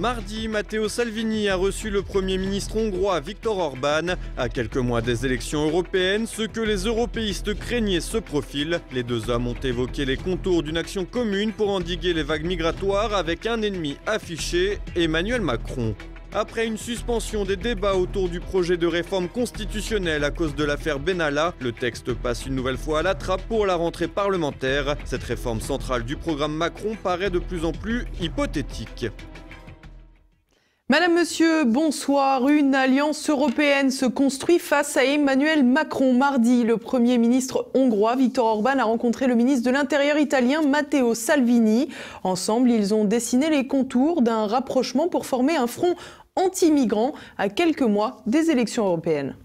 Mardi, Matteo Salvini a reçu le Premier ministre hongrois Viktor Orban. À quelques mois des élections européennes, ce que les européistes craignaient se profile. Les deux hommes ont évoqué les contours d'une action commune pour endiguer les vagues migratoires avec un ennemi affiché, Emmanuel Macron. Après une suspension des débats autour du projet de réforme constitutionnelle à cause de l'affaire Benalla, le texte passe une nouvelle fois à la trappe pour la rentrée parlementaire. Cette réforme centrale du programme Macron paraît de plus en plus hypothétique. Madame, Monsieur, bonsoir. Une alliance européenne se construit face à Emmanuel Macron. Mardi, le Premier ministre hongrois Viktor Orban a rencontré le ministre de l'Intérieur italien Matteo Salvini. Ensemble, ils ont dessiné les contours d'un rapprochement pour former un front anti-migrants à quelques mois des élections européennes.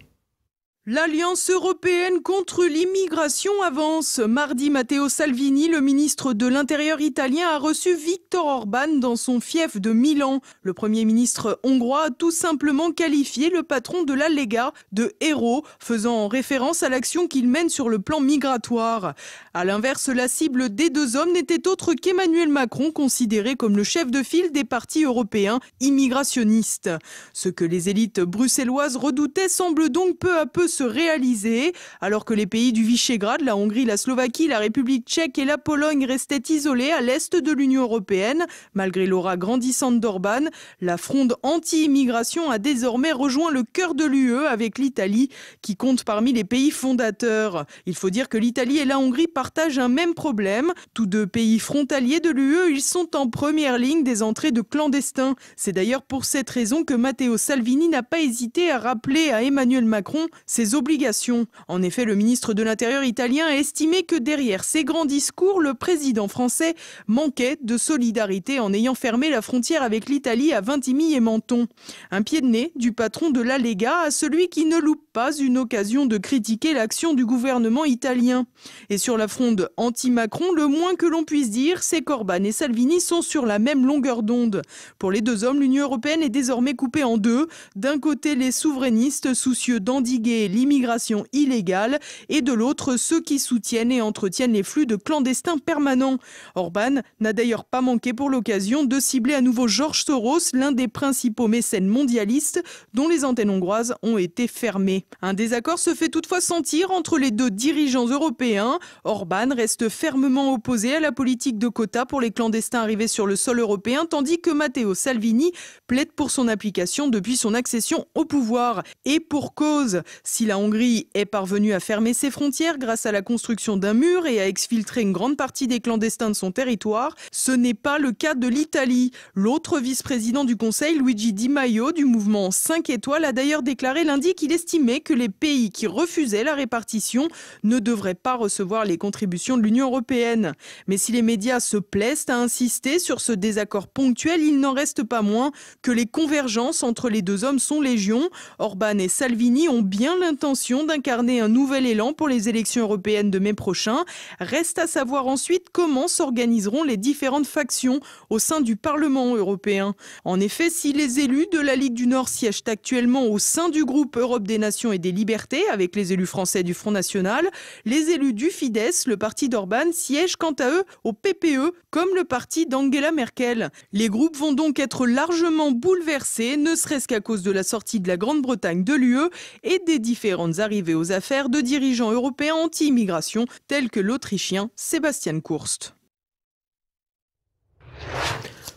L'Alliance européenne contre l'immigration avance. Mardi, Matteo Salvini, le ministre de l'Intérieur italien, a reçu Viktor Orban dans son fief de Milan. Le Premier ministre hongrois a tout simplement qualifié le patron de la Lega de héros, faisant référence à l'action qu'il mène sur le plan migratoire. À l'inverse, la cible des deux hommes n'était autre qu'Emmanuel Macron, considéré comme le chef de file des partis européens immigrationnistes. Ce que les élites bruxelloises redoutaient semble donc peu à peu se réaliser, alors que les pays du Visegrad, la Hongrie, la Slovaquie, la République tchèque et la Pologne restaient isolés à l'est de l'Union européenne. Malgré l'aura grandissante d'Orban, la fronde anti-immigration a désormais rejoint le cœur de l'UE avec l'Italie, qui compte parmi les pays fondateurs. Il faut dire que l'Italie et la Hongrie partagent un même problème. Tous deux pays frontaliers de l'UE, ils sont en première ligne des entrées de clandestins. C'est d'ailleurs pour cette raison que Matteo Salvini n'a pas hésité à rappeler à Emmanuel Macron ses obligations. En effet, le ministre de l'Intérieur italien a estimé que derrière ses grands discours, le président français manquait de solidarité en ayant fermé la frontière avec l'Italie à Vintimille et Menton. Un pied de nez du patron de la Lega à celui qui ne loupe pas une occasion de critiquer l'action du gouvernement italien. Et sur la fronde anti-Macron, le moins que l'on puisse dire, c'est qu'Orban et Salvini sont sur la même longueur d'onde. Pour les deux hommes, l'Union européenne est désormais coupée en deux. D'un côté, les souverainistes soucieux d'endiguer l'immigration illégale et de l'autre, ceux qui soutiennent et entretiennent les flux de clandestins permanents. Orban n'a d'ailleurs pas manqué pour l'occasion de cibler à nouveau George Soros, l'un des principaux mécènes mondialistes dont les antennes hongroises ont été fermées. Un désaccord se fait toutefois sentir entre les deux dirigeants européens. Orban reste fermement opposé à la politique de quotas pour les clandestins arrivés sur le sol européen, tandis que Matteo Salvini plaide pour son application depuis son accession au pouvoir. Et pour cause, si la Hongrie est parvenue à fermer ses frontières grâce à la construction d'un mur et à exfiltrer une grande partie des clandestins de son territoire, ce n'est pas le cas de l'Italie. L'autre vice-président du Conseil, Luigi Di Maio, du mouvement 5 étoiles, a d'ailleurs déclaré lundi qu'il estimait que les pays qui refusaient la répartition ne devraient pas recevoir les contributions de l'Union européenne. Mais si les médias se plaisent à insister sur ce désaccord ponctuel, il n'en reste pas moins que les convergences entre les deux hommes sont légion. Orban et Salvini ont bien l'intention d'incarner un nouvel élan pour les élections européennes de mai prochain. Reste à savoir ensuite comment s'organiseront les différentes factions au sein du Parlement européen. En effet, si les élus de la Ligue du Nord siègent actuellement au sein du groupe Europe des Nations et des Libertés, avec les élus français du Front National, les élus du Fidesz, le parti d'Orban, siègent quant à eux au PPE, comme le parti d'Angela Merkel. Les groupes vont donc être largement bouleversés, ne serait-ce qu'à cause de la sortie de la Grande-Bretagne de l'UE et des différentes arrivées aux affaires de dirigeants européens anti-immigration, tels que l'Autrichien Sebastian Kurz.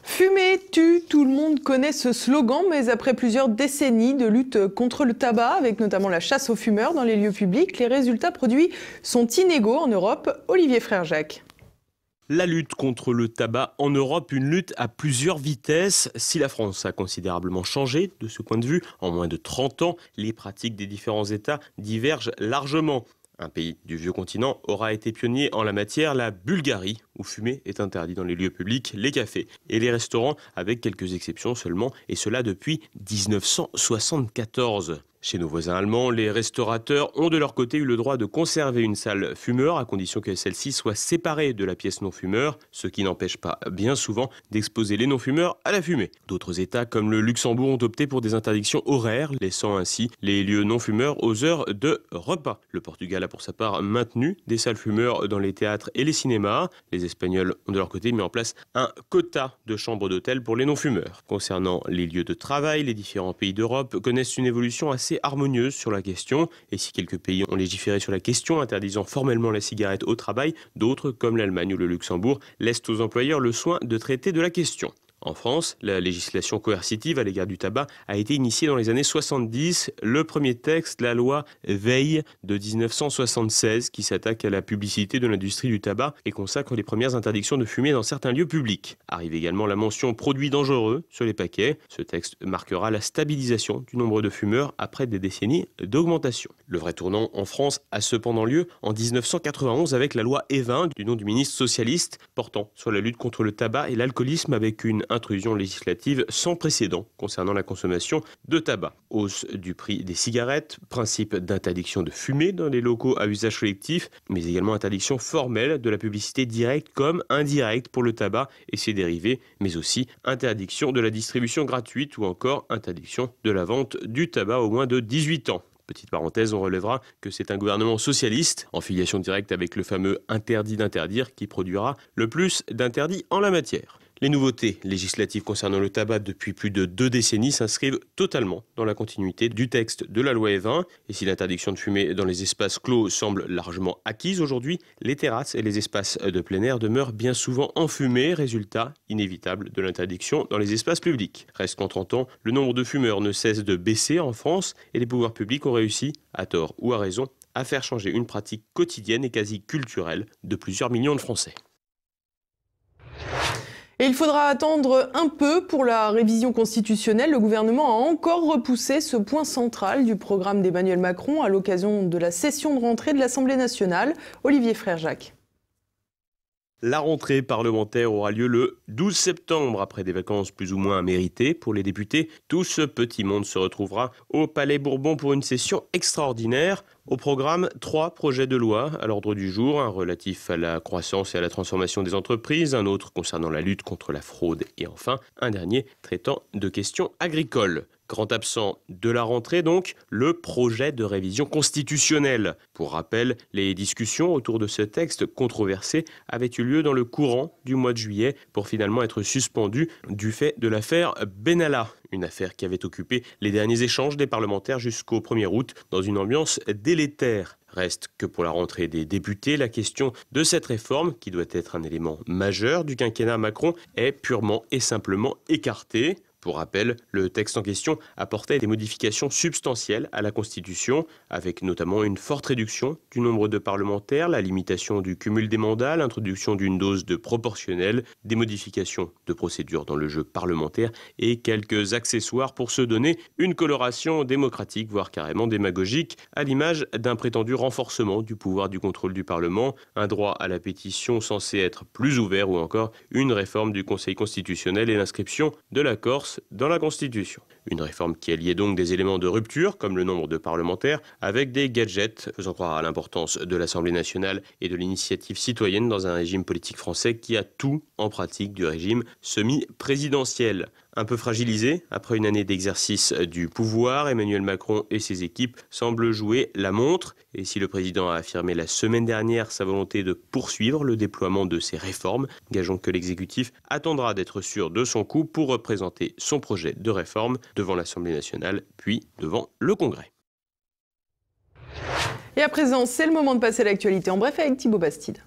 Fumer tue, tout le monde connaît ce slogan, mais après plusieurs décennies de lutte contre le tabac, avec notamment la chasse aux fumeurs dans les lieux publics, les résultats produits sont inégaux en Europe. Olivier Frère-Jacques. La lutte contre le tabac en Europe, une lutte à plusieurs vitesses. Si la France a considérablement changé de ce point de vue, en moins de 30 ans, les pratiques des différents États divergent largement. Un pays du vieux continent aura été pionnier en la matière, la Bulgarie, où fumer est interdit dans les lieux publics, les cafés et les restaurants, avec quelques exceptions seulement, et cela depuis 1974. Chez nos voisins allemands, les restaurateurs ont de leur côté eu le droit de conserver une salle fumeur à condition que celle-ci soit séparée de la pièce non-fumeur, ce qui n'empêche pas bien souvent d'exposer les non-fumeurs à la fumée. D'autres États comme le Luxembourg ont opté pour des interdictions horaires, laissant ainsi les lieux non-fumeurs aux heures de repas. Le Portugal a pour sa part maintenu des salles fumeurs dans les théâtres et les cinémas. Les Les Espagnols ont de leur côté mis en place un quota de chambres d'hôtel pour les non-fumeurs. Concernant les lieux de travail, les différents pays d'Europe connaissent une évolution assez harmonieuse sur la question. Et si quelques pays ont légiféré sur la question, interdisant formellement la cigarette au travail, d'autres, comme l'Allemagne ou le Luxembourg, laissent aux employeurs le soin de traiter de la question. En France, la législation coercitive à l'égard du tabac a été initiée dans les années 70. Le premier texte, la loi Veil de 1976, qui s'attaque à la publicité de l'industrie du tabac et consacre les premières interdictions de fumer dans certains lieux publics. Arrive également la mention « produits dangereux » sur les paquets. Ce texte marquera la stabilisation du nombre de fumeurs après des décennies d'augmentation. Le vrai tournant en France a cependant lieu en 1991 avec la loi Evin, du nom du ministre socialiste, portant sur la lutte contre le tabac et l'alcoolisme avec une intrusion législative sans précédent concernant la consommation de tabac. Hausse du prix des cigarettes, principe d'interdiction de fumer dans les locaux à usage collectif, mais également interdiction formelle de la publicité directe comme indirecte pour le tabac et ses dérivés, mais aussi interdiction de la distribution gratuite ou encore interdiction de la vente du tabac aux moins de 18 ans. Petite parenthèse, on relèvera que c'est un gouvernement socialiste, en filiation directe avec le fameux interdit d'interdire, qui produira le plus d'interdits en la matière. Les nouveautés législatives concernant le tabac depuis plus de 2 décennies s'inscrivent totalement dans la continuité du texte de la loi Evin. Et si l'interdiction de fumer dans les espaces clos semble largement acquise aujourd'hui, les terrasses et les espaces de plein air demeurent bien souvent enfumés, résultat inévitable de l'interdiction dans les espaces publics. Reste qu'en 30 ans, le nombre de fumeurs ne cesse de baisser en France et les pouvoirs publics ont réussi, à tort ou à raison, à faire changer une pratique quotidienne et quasi culturelle de plusieurs millions de Français. Et il faudra attendre un peu pour la révision constitutionnelle. Le gouvernement a encore repoussé ce point central du programme d'Emmanuel Macron à l'occasion de la session de rentrée de l'Assemblée nationale. Olivier Frère-Jacques. La rentrée parlementaire aura lieu le 12 septembre, après des vacances plus ou moins méritées pour les députés. Tout ce petit monde se retrouvera au Palais Bourbon pour une session extraordinaire. Au programme, 3 projets de loi à l'ordre du jour, un relatif à la croissance et à la transformation des entreprises, un autre concernant la lutte contre la fraude et enfin un dernier traitant de questions agricoles. Grand absent de la rentrée donc, le projet de révision constitutionnelle. Pour rappel, les discussions autour de ce texte controversé avaient eu lieu dans le courant du mois de juillet pour finalement être suspendues du fait de l'affaire Benalla. Une affaire qui avait occupé les derniers échanges des parlementaires jusqu'au 1er août dans une ambiance délétère. Reste que pour la rentrée des députés, la question de cette réforme, qui doit être un élément majeur du quinquennat Macron, est purement et simplement écartée. Pour rappel, le texte en question apportait des modifications substantielles à la Constitution, avec notamment une forte réduction du nombre de parlementaires, la limitation du cumul des mandats, l'introduction d'une dose de proportionnel, des modifications de procédure dans le jeu parlementaire et quelques accessoires pour se donner une coloration démocratique, voire carrément démagogique, à l'image d'un prétendu renforcement du pouvoir du contrôle du Parlement, un droit à la pétition censé être plus ouvert ou encore une réforme du Conseil constitutionnel et l'inscription de la Corse dans la Constitution. Une réforme qui alliait donc des éléments de rupture, comme le nombre de parlementaires, avec des gadgets faisant croire à l'importance de l'Assemblée nationale et de l'initiative citoyenne dans un régime politique français qui a tout en pratique du régime semi-présidentiel. Un peu fragilisé, après une année d'exercice du pouvoir, Emmanuel Macron et ses équipes semblent jouer la montre. Et si le président a affirmé la semaine dernière sa volonté de poursuivre le déploiement de ses réformes, gageons que l'exécutif attendra d'être sûr de son coup pour représenter son projet de réforme devant l'Assemblée nationale, puis devant le Congrès. Et à présent, c'est le moment de passer à l'actualité en bref avec Thibaut Bastide.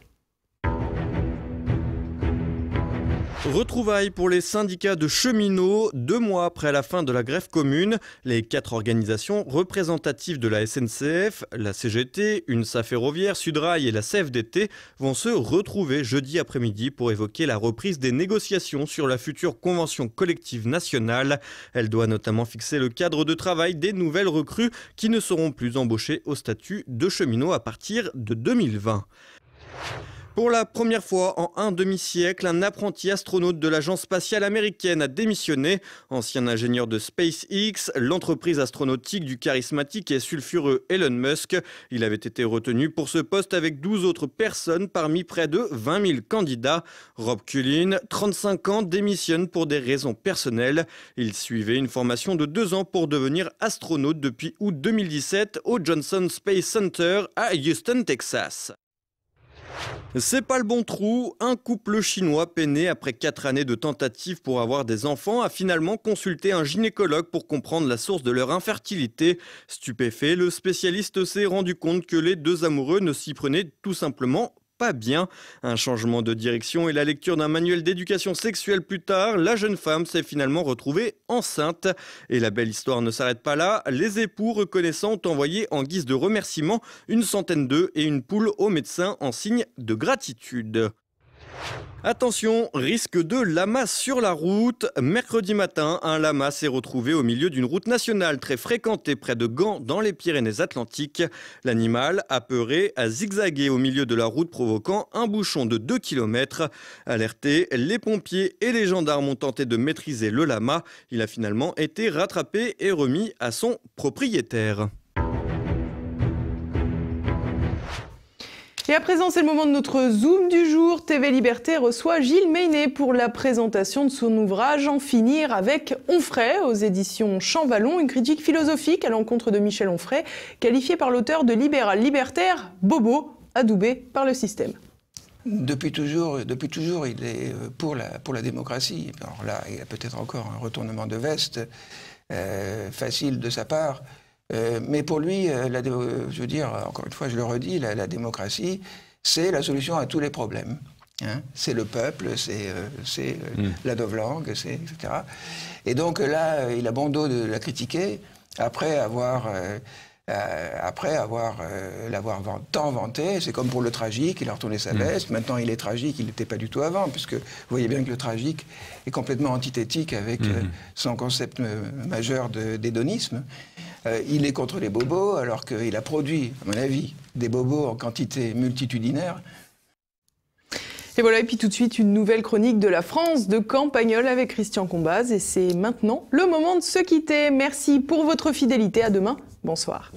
Retrouvailles pour les syndicats de cheminots. 2 mois après la fin de la grève commune, les 4 organisations représentatives de la SNCF, la CGT, UNSA Ferroviaire, Sudrail et la CFDT vont se retrouver jeudi après-midi pour évoquer la reprise des négociations sur la future convention collective nationale. Elle doit notamment fixer le cadre de travail des nouvelles recrues qui ne seront plus embauchées au statut de cheminot à partir de 2020. Pour la première fois en un demi-siècle, un apprenti astronaute de l'agence spatiale américaine a démissionné. Ancien ingénieur de SpaceX, l'entreprise astronautique du charismatique et sulfureux Elon Musk, il avait été retenu pour ce poste avec 12 autres personnes parmi près de 20 000 candidats. Rob Cullin, 35 ans, démissionne pour des raisons personnelles. Il suivait une formation de 2 ans pour devenir astronaute depuis août 2017 au Johnson Space Center à Houston, Texas. C'est pas le bon trou. Un couple chinois peiné après 4 années de tentatives pour avoir des enfants a finalement consulté un gynécologue pour comprendre la source de leur infertilité. Stupéfait, le spécialiste s'est rendu compte que les deux amoureux ne s'y prenaient tout simplement pas bien. Un changement de direction et la lecture d'un manuel d'éducation sexuelle plus tard, la jeune femme s'est finalement retrouvée enceinte. Et la belle histoire ne s'arrête pas là. Les époux reconnaissants ont envoyé en guise de remerciement une centaine d'œufs et une poule au médecin en signe de gratitude. Attention, risque de lama sur la route. Mercredi matin, un lama s'est retrouvé au milieu d'une route nationale très fréquentée près de Gand dans les Pyrénées-Atlantiques. L'animal, apeuré, a zigzagué au milieu de la route provoquant un bouchon de 2 km. Alertés, les pompiers et les gendarmes ont tenté de maîtriser le lama. Il a finalement été rattrapé et remis à son propriétaire. Et à présent, c'est le moment de notre Zoom du jour. TV Liberté reçoit Gilles Meynet pour la présentation de son ouvrage « En finir avec Onfray » aux éditions Champvallon, une critique philosophique à l'encontre de Michel Onfray, qualifié par l'auteur de libéral libertaire, bobo, adoubé par le système. Depuis toujours, il est pour la démocratie. Alors là, il y a peut-être encore un retournement de veste facile de sa part. Mais pour lui, je veux dire, encore une fois, je le redis, la démocratie, c'est la solution à tous les problèmes. Hein, c'est le peuple, c'est la novlangue, etc. Et donc là, il a bon dos de la critiquer après avoir l'avoir tant vanté. C'est comme pour le tragique, il a retourné sa veste. Maintenant, il est tragique, il n'était pas du tout avant, puisque vous voyez bien que le tragique est complètement antithétique avec son concept majeur d'hédonisme. Il est contre les bobos, alors qu'il a produit, à mon avis, des bobos en quantité multitudinaire. Et voilà, et puis tout de suite, une nouvelle chronique de la France de Campagnol avec Christian Combaz. Et c'est maintenant le moment de se quitter. Merci pour votre fidélité. À demain. Bonsoir.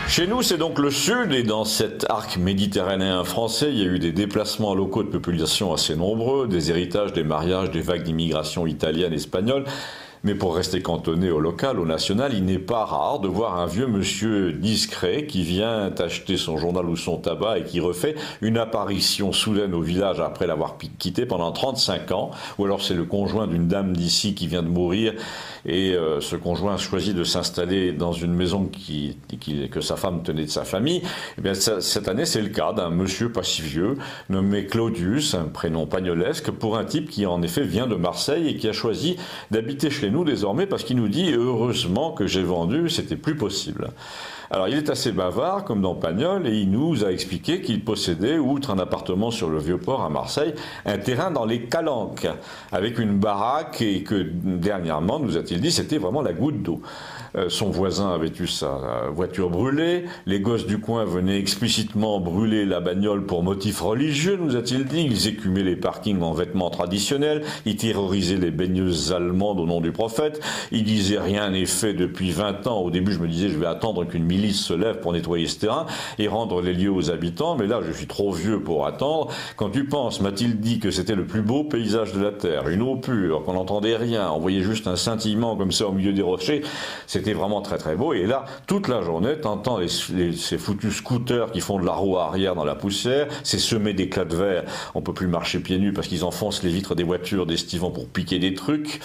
Chez nous, c'est donc le sud, et dans cet arc méditerranéen français, il y a eu des déplacements locaux de population assez nombreux, des héritages, des mariages, des vagues d'immigration italienne, espagnole. Mais pour rester cantonné au local, au national, il n'est pas rare de voir un vieux monsieur discret qui vient acheter son journal ou son tabac et qui refait une apparition soudaine au village après l'avoir quitté pendant 35 ans. Ou alors c'est le conjoint d'une dame d'ici qui vient de mourir et ce conjoint choisit de s'installer dans une maison que sa femme tenait de sa famille. Et bien, cette année, c'est le cas d'un monsieur pas si vieux nommé Claudius, un prénom pagnolesque, pour un type qui en effet vient de Marseille et qui a choisi d'habiter chez nous désormais parce qu'il nous dit « heureusement que j'ai vendu, c'était plus possible ». Alors il est assez bavard comme dans Pagnol et il nous a expliqué qu'il possédait, outre un appartement sur le Vieux-Port à Marseille, un terrain dans les Calanques avec une baraque et que dernièrement, nous a-t-il dit, c'était vraiment la goutte d'eau. Son voisin avait eu sa voiture brûlée, les gosses du coin venaient explicitement brûler la bagnole pour motif religieux, nous a-t-il dit, ils écumaient les parkings en vêtements traditionnels, ils terrorisaient les baigneuses allemandes au nom du prophète, ils disaient rien n'est fait depuis 20 ans, au début je me disais je vais attendre qu'une milice se lève pour nettoyer ce terrain et rendre les lieux aux habitants, mais là je suis trop vieux pour attendre. Quand tu penses, m'a-t-il dit que c'était le plus beau paysage de la terre, une eau pure, qu'on n'entendait rien, on voyait juste un scintillement comme ça au milieu des rochers, c'était vraiment très très beau. Et là, toute la journée, t'entends ces foutus scooters qui font de la roue arrière dans la poussière, c'est semé d'éclats de verre, on peut plus marcher pieds nus parce qu'ils enfoncent les vitres des voitures d'estivants pour piquer des trucs.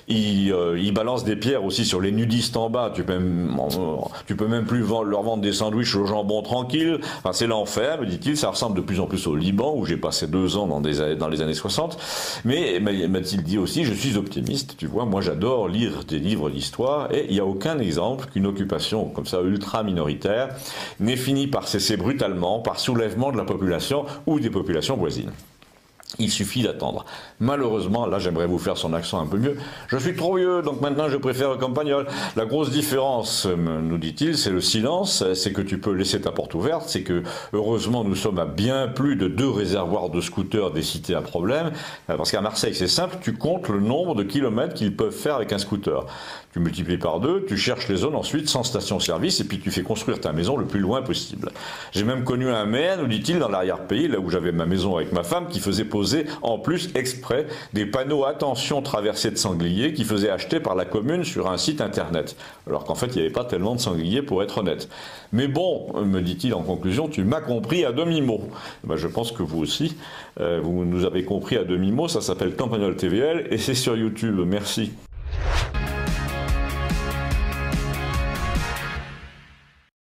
Ils balancent des pierres aussi sur les nudistes en bas, tu peux même plus leur vendre des sandwichs au jambon tranquille. Enfin, c'est l'enfer, me dit-il. Ça ressemble de plus en plus au Liban, où j'ai passé 2 ans dans les années 60. Mais m'a-t-il dit aussi, je suis optimiste, tu vois. Moi, j'adore lire des livres d'histoire, et il n'y a aucun exemple qu'une occupation comme ça ultra minoritaire n'ait fini par cesser brutalement, par soulèvement de la population ou des populations voisines. Il suffit d'attendre. Malheureusement, là j'aimerais vous faire son accent un peu mieux. Je suis trop vieux, donc maintenant je préfère Campagnol. La grosse différence, nous dit-il, c'est le silence, c'est que tu peux laisser ta porte ouverte, c'est que heureusement nous sommes à bien plus de 2 réservoirs de scooters des cités à problème, parce qu'à Marseille c'est simple, tu comptes le nombre de kilomètres qu'ils peuvent faire avec un scooter. Tu multiplies par 2, tu cherches les zones ensuite sans station-service et puis tu fais construire ta maison le plus loin possible. J'ai même connu un maire, nous dit-il, dans l'arrière-pays, là où j'avais ma maison avec ma femme, qui faisait poser en plus exprès des panneaux attention traversée de sangliers qui faisaient acheter par la commune sur un site internet. Alors qu'en fait il n'y avait pas tellement de sangliers pour être honnête. Mais bon, me dit-il en conclusion, tu m'as compris à demi-mot. Ben, je pense que vous aussi, vous nous avez compris à demi-mot, ça s'appelle Campagnol TVL et c'est sur YouTube. Merci.